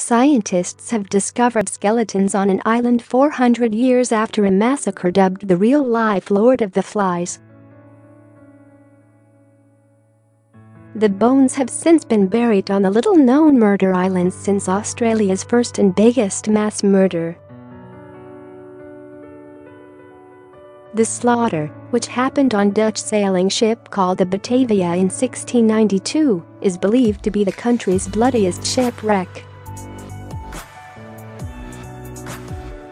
Scientists have discovered skeletons on an island 400 years after a massacre dubbed the real-life Lord of the Flies. The bones have since been buried on the little-known murder islands since Australia's first and biggest mass murder. The slaughter, which happened on Dutch sailing ship called the Batavia in 1692, is believed to be the country's bloodiest shipwreck.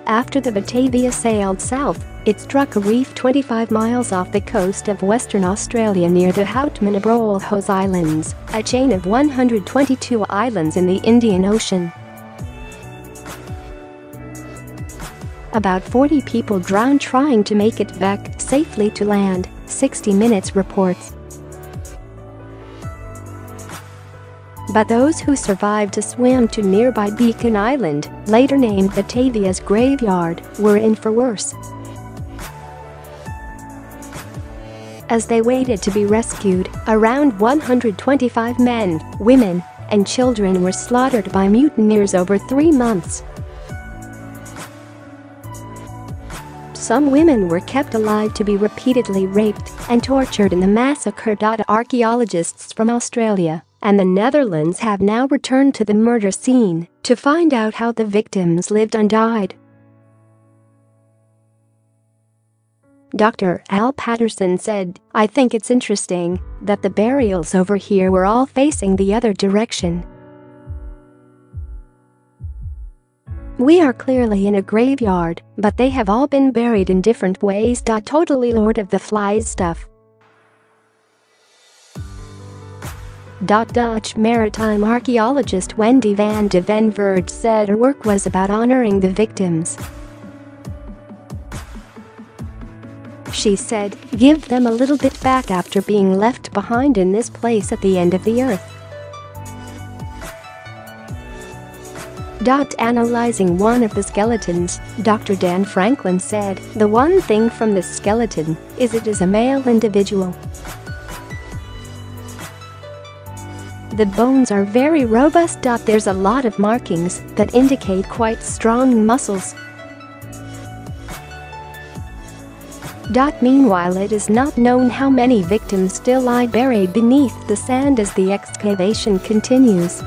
After the Batavia sailed south, it struck a reef 25 miles off the coast of Western Australia near the Houtman Abrolhos Islands, a chain of 122 islands in the Indian Ocean. About 40 people drowned trying to make it back safely to land, 60 Minutes reports. But those who survived to swim to nearby Beacon Island, later named Batavia's graveyard, were in for worse. As they waited to be rescued, around 125 men, women, and children were slaughtered by mutineers over 3 months. Some women were kept alive to be repeatedly raped and tortured in the massacre. Archaeologists from Australia and the Netherlands have now returned to the murder scene to find out how the victims lived and died. Dr. Al Patterson said, "I think it's interesting that the burials over here were all facing the other direction. We are clearly in a graveyard, but they have all been buried in different ways. Totally Lord of the Flies stuff." Dutch maritime archaeologist Wendy van de Ven Verge said her work was about honoring the victims. She said, "Give them a little bit back after being left behind in this place at the end of the earth." Analyzing one of the skeletons, Dr. Dan Franklin said, "The one thing from this skeleton is it is a male individual. The bones are very robust. There's a lot of markings that indicate quite strong muscles." Meanwhile, it is not known how many victims still lie buried beneath the sand as the excavation continues.